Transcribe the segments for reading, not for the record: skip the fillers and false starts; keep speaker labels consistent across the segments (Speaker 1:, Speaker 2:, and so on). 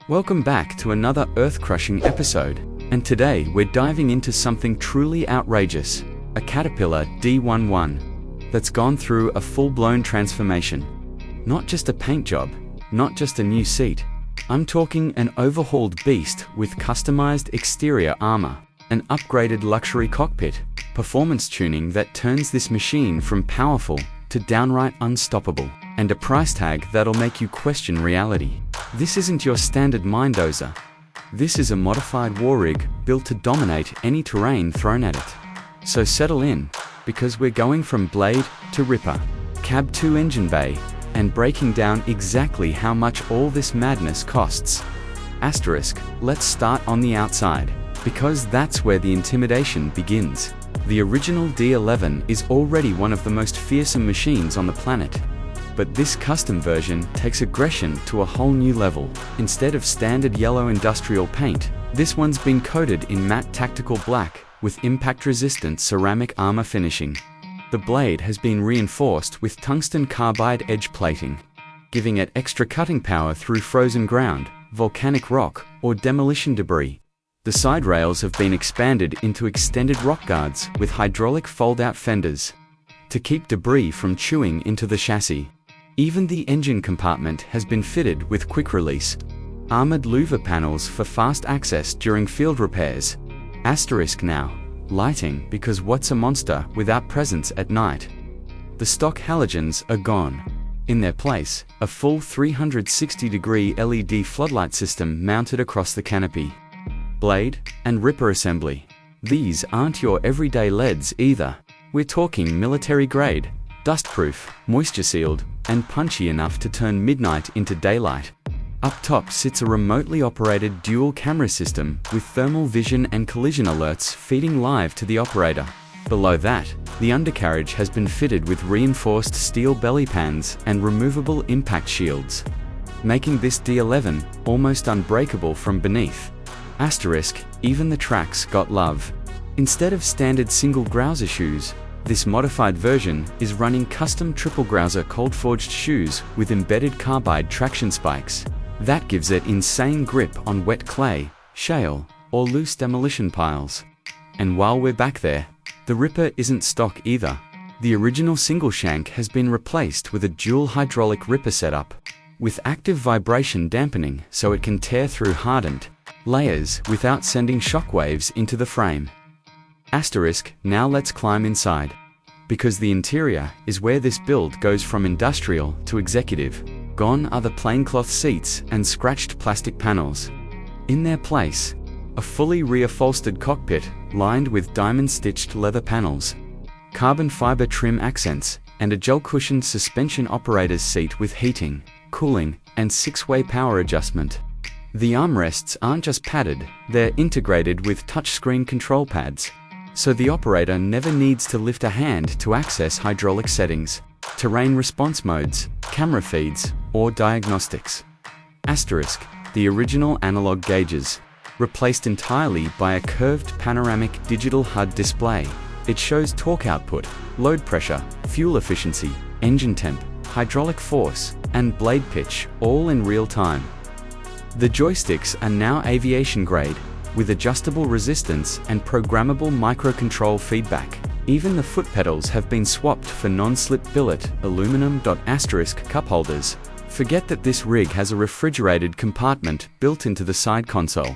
Speaker 1: Welcome back to another earth-crushing episode, and today we're diving into something truly outrageous, a Caterpillar D11 that's gone through a full-blown transformation. Not just a paint job, not just a new seat. I'm talking an overhauled beast with customized exterior armor, an upgraded luxury cockpit, performance tuning that turns this machine from powerful to downright unstoppable, and a price tag that'll make you question reality. This isn't your standard mine dozer. This is a modified war rig built to dominate any terrain thrown at it. So settle in, because we're going from blade to ripper, cab to engine bay, and breaking down exactly how much all this madness costs. Asterisk, let's start on the outside, because that's where the intimidation begins. The original D11 is already one of the most fearsome machines on the planet. But this custom version takes aggression to a whole new level. Instead of standard yellow industrial paint, this one's been coated in matte tactical black with impact-resistant ceramic armor finishing. The blade has been reinforced with tungsten carbide edge plating, giving it extra cutting power through frozen ground, volcanic rock, or demolition debris. The side rails have been expanded into extended rock guards with hydraulic fold-out fenders to keep debris from chewing into the chassis. Even the engine compartment has been fitted with quick-release armored louver panels for fast access during field repairs. Asterisk now, lighting, because what's a monster without presence at night? The stock halogens are gone. In their place, a full 360-degree LED floodlight system mounted across the canopy. Blade and ripper assembly. These aren't your everyday LEDs either. We're talking military-grade, dust-proof, moisture-sealed, and punchy enough to turn midnight into daylight. Up top sits a remotely operated dual camera system with thermal vision and collision alerts feeding live to the operator. Below that, the undercarriage has been fitted with reinforced steel belly pans and removable impact shields, making this D11 almost unbreakable from beneath. Asterisk, even the tracks got love. Instead of standard single grouser shoes, this modified version is running custom triple grouser cold-forged shoes with embedded carbide traction spikes. That gives it insane grip on wet clay, shale, or loose demolition piles. And while we're back there, the ripper isn't stock either. The original single shank has been replaced with a dual hydraulic ripper setup, with active vibration dampening so it can tear through hardened layers without sending shockwaves into the frame. Asterisk, now let's climb inside, because the interior is where this build goes from industrial to executive. Gone are the plaincloth seats and scratched plastic panels. In their place, a fully reupholstered cockpit lined with diamond-stitched leather panels, carbon fiber trim accents, and a gel-cushioned suspension operator's seat with heating, cooling, and 6-way power adjustment. The armrests aren't just padded, they're integrated with touchscreen control pads, so the operator never needs to lift a hand to access hydraulic settings, terrain response modes, camera feeds, or diagnostics. Asterisk, the original analog gauges, replaced entirely by a curved panoramic digital HUD display. It shows torque output, load pressure, fuel efficiency, engine temp, hydraulic force, and blade pitch, all in real time. The joysticks are now aviation grade, with adjustable resistance and programmable microcontrol feedback. Even the foot pedals have been swapped for non-slip billet aluminum. Cup holders. Forget that this rig has a refrigerated compartment built into the side console,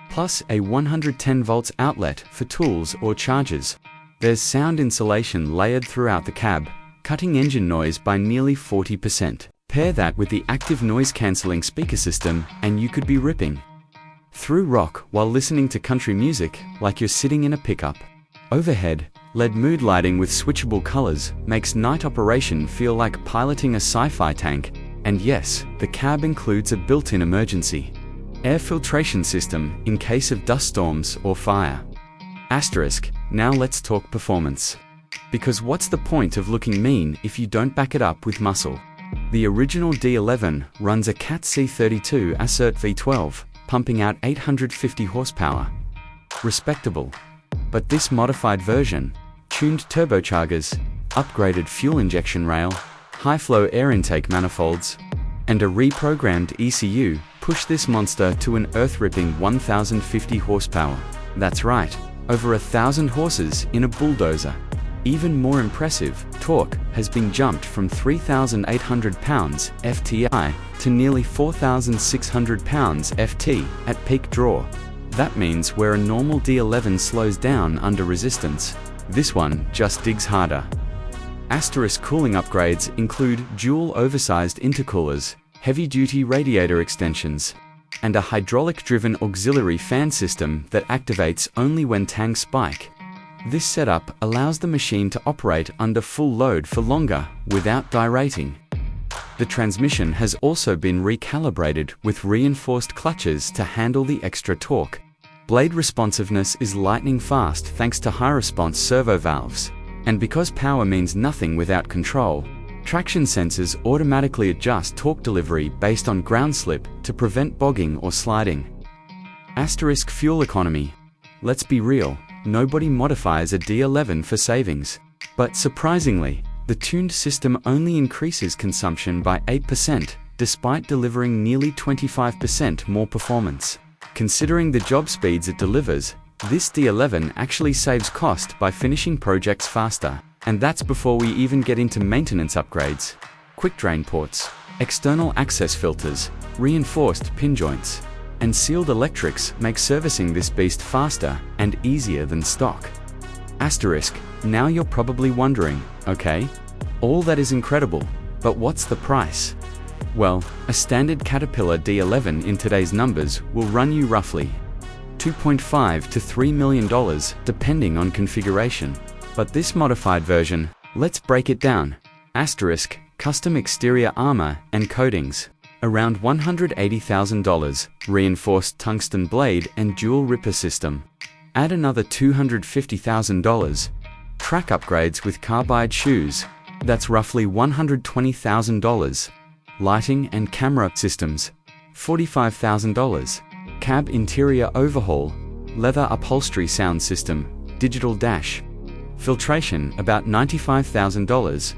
Speaker 1: plus a 110 volts outlet for tools or chargers. There's sound insulation layered throughout the cab, cutting engine noise by nearly 40%. Pair that with the active noise-cancelling speaker system, and you could be ripping through rock while listening to country music like you're sitting in a pickup. Overhead, LED mood lighting with switchable colors makes night operation feel like piloting a sci-fi tank. And yes, the cab includes a built-in emergency air filtration system in case of dust storms or fire. Asterisk, now let's talk performance. Because what's the point of looking mean if you don't back it up with muscle? The original D11 runs a Cat C32 Assert V12, pumping out 850 horsepower. Respectable. But this modified version, tuned turbochargers, upgraded fuel injection rail, high-flow air intake manifolds, and a reprogrammed ECU Push this monster to an earth-ripping 1050 horsepower. That's right, over 1,000 horses in a bulldozer. Even more impressive, torque has been jumped from 3,800 pounds FTI to nearly 4,600 pounds FT at peak draw. That means where a normal D11 slows down under resistance, this one just digs harder. Asterisk cooling upgrades include dual oversized intercoolers, heavy-duty radiator extensions, and a hydraulic-driven auxiliary fan system that activates only when tanks spike. This setup allows the machine to operate under full load for longer without derating. The transmission has also been recalibrated with reinforced clutches to handle the extra torque. Blade responsiveness is lightning fast thanks to high-response servo valves. And because power means nothing without control, traction sensors automatically adjust torque delivery based on ground slip to prevent bogging or sliding. Asterisk fuel economy. Let's be real, nobody modifies a D11 for savings. But surprisingly, the tuned system only increases consumption by 8%, despite delivering nearly 25% more performance. Considering the job speeds it delivers, this D11 actually saves cost by finishing projects faster. And that's before we even get into maintenance upgrades. Quick drain ports, external access filters, reinforced pin joints, and sealed electrics make servicing this beast faster and easier than stock. Asterisk, now you're probably wondering, okay, all that is incredible, but what's the price? Well, a standard Caterpillar D11 in today's numbers will run you roughly $2.5 to $3 million depending on configuration. But this modified version, let's break it down. Asterisk, custom exterior armor and coatings, around $180,000, reinforced tungsten blade and dual ripper system. Add another $250,000. Track upgrades with carbide shoes, that's roughly $120,000. Lighting and camera systems, $45,000. Cab interior overhaul, leather upholstery sound system, digital dash. Filtration, about $95,000.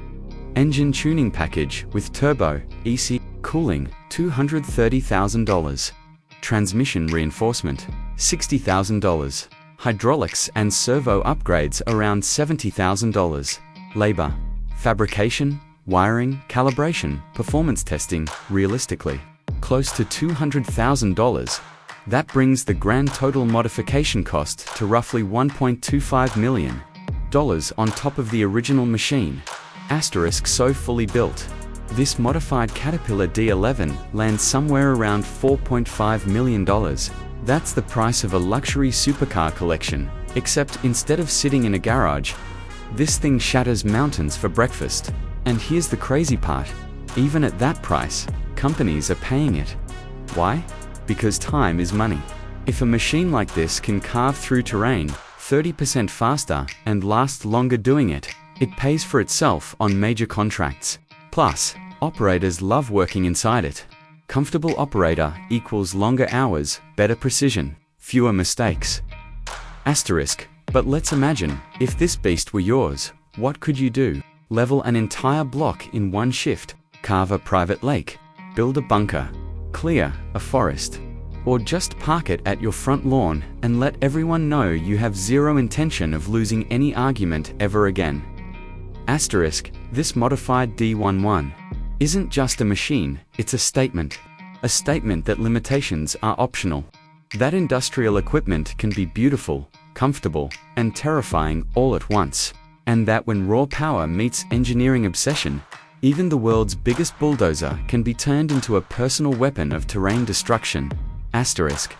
Speaker 1: Engine tuning package with turbo, EC, cooling, $230,000. Transmission reinforcement, $60,000. Hydraulics and servo upgrades around $70,000. Labor, fabrication, wiring, calibration, performance testing, realistically, close to $200,000. That brings the grand total modification cost to roughly $1.25 million. On top of the original machine. Asterisk so fully built. This modified Caterpillar D11 lands somewhere around $4.5 million. That's the price of a luxury supercar collection, except instead of sitting in a garage, this thing shatters mountains for breakfast. And here's the crazy part, even at that price, companies are paying it. Why? Because time is money. If a machine like this can carve through terrain 30% faster and last longer doing it, it pays for itself on major contracts. Plus, operators love working inside it. Comfortable operator equals longer hours, better precision, fewer mistakes. Asterisk, but let's imagine, if this beast were yours, what could you do? Level an entire block in one shift, carve a private lake, build a bunker, clear a forest, or just park it at your front lawn and let everyone know you have zero intention of losing any argument ever again. Asterisk, this modified D11 isn't just a machine, it's a statement. A statement that limitations are optional. That industrial equipment can be beautiful, comfortable, and terrifying all at once. And that when raw power meets engineering obsession, even the world's biggest bulldozer can be turned into a personal weapon of terrain destruction. Asterisk.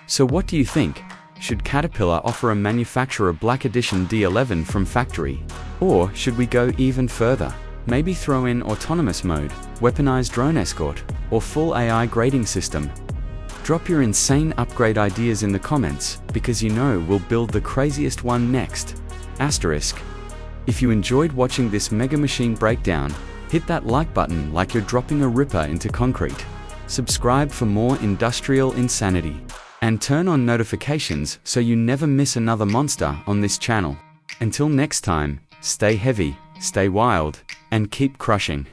Speaker 1: So what do you think? Should Caterpillar offer a manufacturer Black Edition D11 from factory? Or should we go even further? Maybe throw in autonomous mode, weaponized drone escort, or full AI grading system? Drop your insane upgrade ideas in the comments, because you know we'll build the craziest one next. Asterisk. If you enjoyed watching this mega machine breakdown, hit that like button like you're dropping a ripper into concrete. Subscribe for more industrial insanity. And turn on notifications so you never miss another monster on this channel. Until next time, stay heavy, stay wild, and keep crushing.